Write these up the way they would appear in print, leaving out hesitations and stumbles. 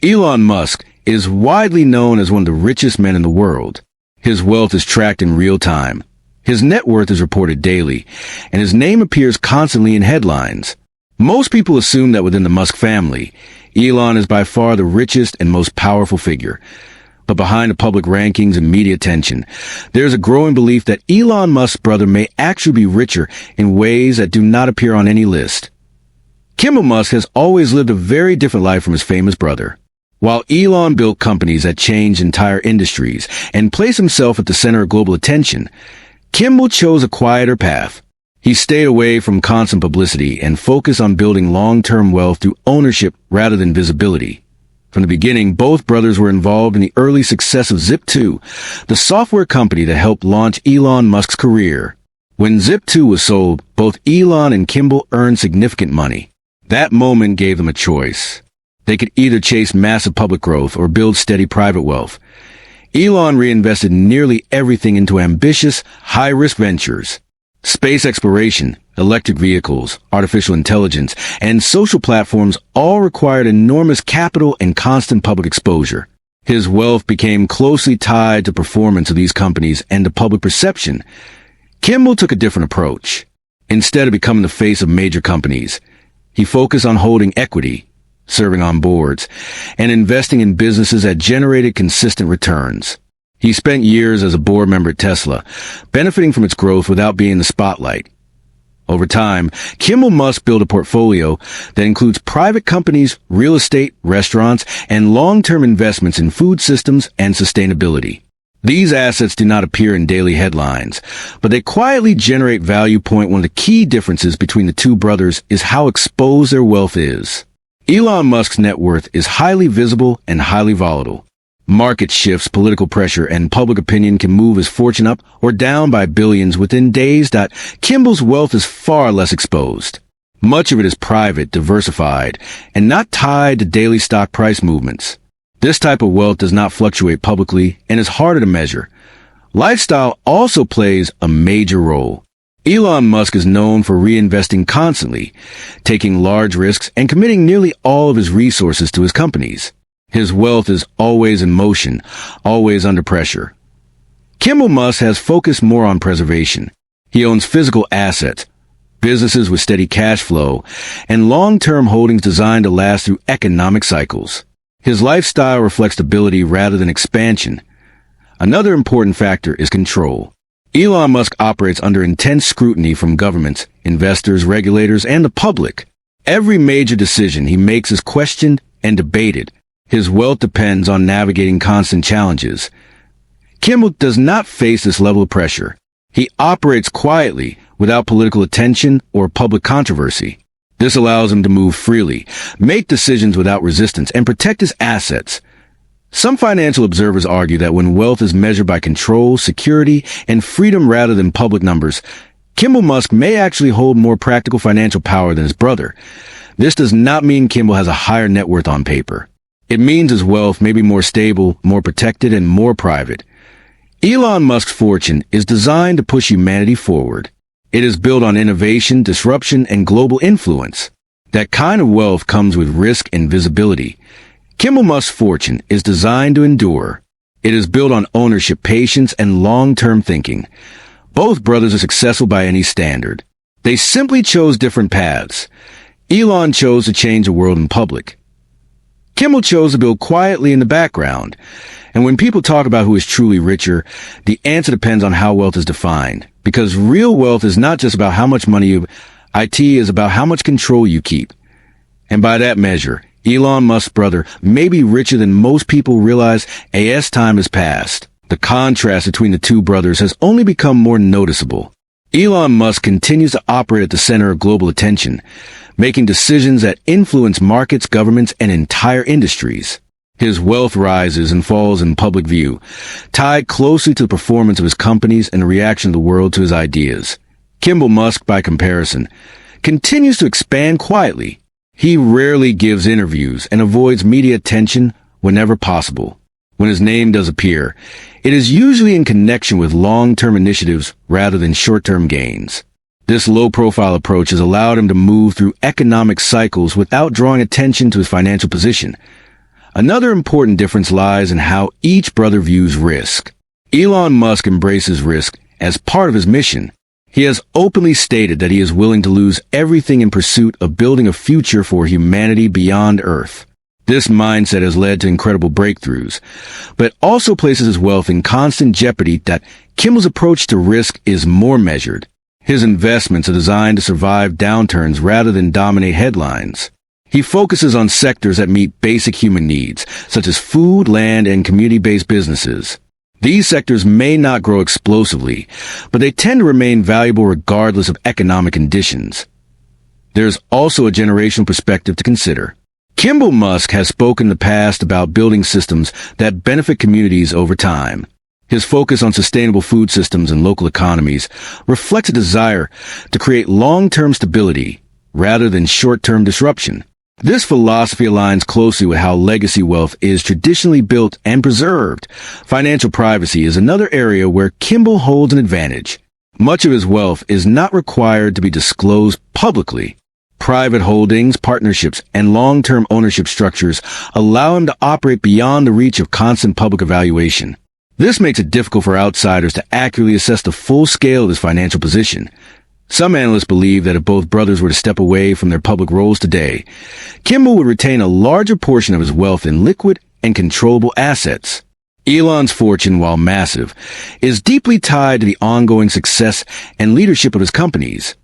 Elon Musk is widely known as one of the richest men in the world. His wealth is tracked in real time. His net worth is reported daily, and his name appears constantly in headlines. Most people assume that within the Musk family, Elon is by far the richest and most powerful figure. But behind the public rankings and media attention, there's a growing belief that Elon Musk's brother may actually be richer in ways that do not appear on any list. Kimbal Musk has always lived a very different life from his famous brother. While Elon built companies that changed entire industries and placed himself at the center of global attention, Kimbal chose a quieter path. He stayed away from constant publicity and focused on building long-term wealth through ownership rather than visibility. From the beginning, both brothers were involved in the early success of Zip2, the software company that helped launch Elon Musk's career. When Zip2 was sold, both Elon and Kimbal earned significant money. That moment gave them a choice. They could either chase massive public growth or build steady private wealth. Elon reinvested nearly everything into ambitious, high-risk ventures. Space exploration, electric vehicles, artificial intelligence, and social platforms all required enormous capital and constant public exposure. His wealth became closely tied to performance of these companies and to public perception. Kimbal took a different approach. Instead of becoming the face of major companies, he focused on holding equity, serving on boards, and investing in businesses that generated consistent returns. He spent years as a board member at Tesla, benefiting from its growth without being in the spotlight. Over time, Kimbal Musk built a portfolio that includes private companies, real estate, restaurants, and long-term investments in food systems and sustainability. These assets do not appear in daily headlines, but they quietly generate value. One of the key differences between the two brothers is how exposed their wealth is. Elon Musk's net worth is highly visible and highly volatile. Market shifts, political pressure, and public opinion can move his fortune up or down by billions within days. Kimbal's wealth is far less exposed. Much of it is private, diversified, and not tied to daily stock price movements. This type of wealth does not fluctuate publicly and is harder to measure. Lifestyle also plays a major role. Elon Musk is known for reinvesting constantly, taking large risks, and committing nearly all of his resources to his companies. His wealth is always in motion, always under pressure. Kimbal Musk has focused more on preservation. He owns physical assets, businesses with steady cash flow, and long-term holdings designed to last through economic cycles. His lifestyle reflects stability rather than expansion. Another important factor is control. Elon Musk operates under intense scrutiny from governments, investors, regulators, and the public. Every major decision he makes is questioned and debated. His wealth depends on navigating constant challenges. Kimbal does not face this level of pressure. He operates quietly, without political attention or public controversy. This allows him to move freely, make decisions without resistance, and protect his assets. Some financial observers argue that when wealth is measured by control, security, and freedom rather than public numbers, Kimbal Musk may actually hold more practical financial power than his brother. This does not mean Kimbal has a higher net worth on paper. It means his wealth may be more stable, more protected, and more private. Elon Musk's fortune is designed to push humanity forward. It is built on innovation, disruption, and global influence. That kind of wealth comes with risk and visibility. Kimbal Musk's fortune is designed to endure. It is built on ownership, patience, and long-term thinking. Both brothers are successful by any standard. They simply chose different paths. Elon chose to change the world in public. Kimbal chose to build quietly in the background. And when people talk about who is truly richer, the answer depends on how wealth is defined. Because real wealth is not just about how much money you have, it is about how much control you keep. And by that measure, Elon Musk's brother may be richer than most people realize as time has passed. The contrast between the two brothers has only become more noticeable. Elon Musk continues to operate at the center of global attention, making decisions that influence markets, governments, and entire industries. His wealth rises and falls in public view, tied closely to the performance of his companies and the reaction of the world to his ideas. Kimbal Musk, by comparison, continues to expand quietly. He rarely gives interviews and avoids media attention whenever possible. When his name does appear, it is usually in connection with long-term initiatives rather than short-term gains. This low-profile approach has allowed him to move through economic cycles without drawing attention to his financial position. Another important difference lies in how each brother views risk. Elon Musk embraces risk as part of his mission. He has openly stated that he is willing to lose everything in pursuit of building a future for humanity beyond Earth. This mindset has led to incredible breakthroughs, but also places his wealth in constant jeopardy. That Kimbal's approach to risk is more measured. His investments are designed to survive downturns rather than dominate headlines. He focuses on sectors that meet basic human needs, such as food, land, and community-based businesses. These sectors may not grow explosively, but they tend to remain valuable regardless of economic conditions. There's also a generational perspective to consider. Kimbal Musk has spoken in the past about building systems that benefit communities over time. His focus on sustainable food systems and local economies reflects a desire to create long-term stability rather than short-term disruption. This philosophy aligns closely with how legacy wealth is traditionally built and preserved. Financial privacy is another area where Kimbal holds an advantage. Much of his wealth is not required to be disclosed publicly. Private holdings, partnerships, and long-term ownership structures allow him to operate beyond the reach of constant public evaluation. This makes it difficult for outsiders to accurately assess the full scale of his financial position. Some analysts believe that if both brothers were to step away from their public roles today, Kimbal would retain a larger portion of his wealth in liquid and controllable assets. Elon's fortune, while massive, is deeply tied to the ongoing success and leadership of his companies.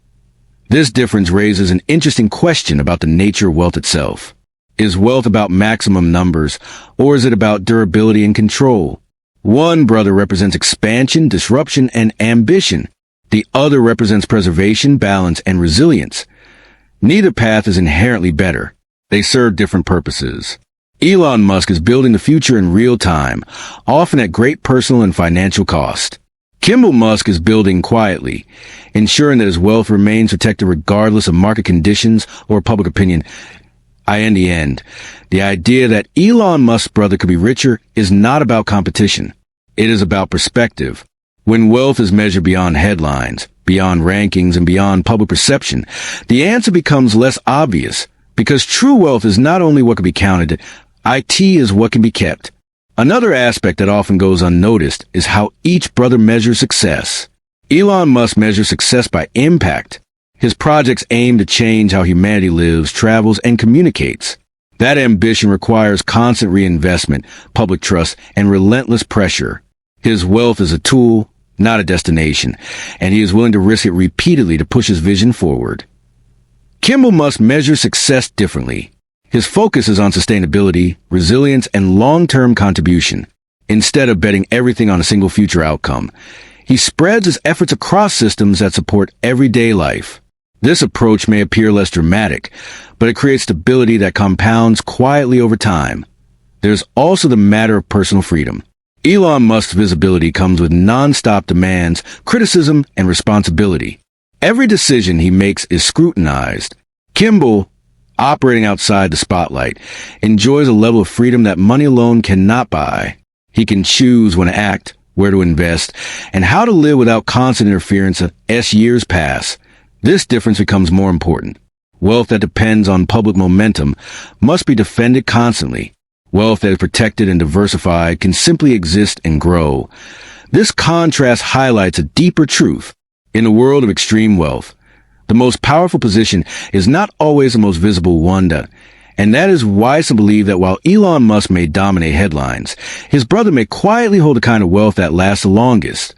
This difference raises an interesting question about the nature of wealth itself. Is wealth about maximum numbers, or is it about durability and control? One brother represents expansion, disruption, and ambition. The other represents preservation, balance, and resilience. Neither path is inherently better. They serve different purposes. Elon Musk is building the future in real time, often at great personal and financial cost. Kimbal Musk is building quietly, ensuring that his wealth remains protected regardless of market conditions or public opinion. In the end, the idea that Elon Musk's brother could be richer is not about competition. It is about perspective. When wealth is measured beyond headlines, beyond rankings, and beyond public perception, the answer becomes less obvious, because true wealth is not only what can be counted, it is what can be kept. Another aspect that often goes unnoticed is how each brother measures success. Elon Musk measures success by impact. His projects aim to change how humanity lives, travels, and communicates. That ambition requires constant reinvestment, public trust, and relentless pressure. His wealth is a tool, not a destination, and he is willing to risk it repeatedly to push his vision forward. Kimbal Musk measures success differently. His focus is on sustainability, resilience, and long-term contribution. Instead of betting everything on a single future outcome, he spreads his efforts across systems that support everyday life. This approach may appear less dramatic, but it creates stability that compounds quietly over time. There's also the matter of personal freedom. Elon Musk's visibility comes with non-stop demands, criticism, and responsibility. Every decision he makes is scrutinized. Kimbal, operating outside the spotlight, enjoys a level of freedom that money alone cannot buy. He can choose when to act, where to invest, and how to live without constant interference as years pass. This difference becomes more important. Wealth that depends on public momentum must be defended constantly. Wealth that is protected and diversified can simply exist and grow. This contrast highlights a deeper truth. In a world of extreme wealth, the most powerful position is not always the most visible one, and that is why some believe that while Elon Musk may dominate headlines, his brother may quietly hold a kind of wealth that lasts the longest.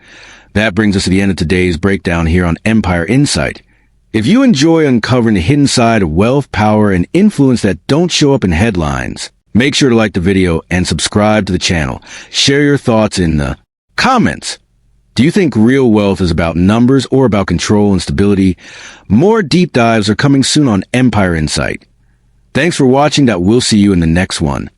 That brings us to the end of today's breakdown here on Empire Insight. If you enjoy uncovering the hidden side of wealth, power, and influence that don't show up in headlines, make sure to like the video and subscribe to the channel. Share your thoughts in the comments. Do you think real wealth is about numbers or about control and stability? More deep dives are coming soon on Empire Insight. Thanks for watching. We'll see you in the next one.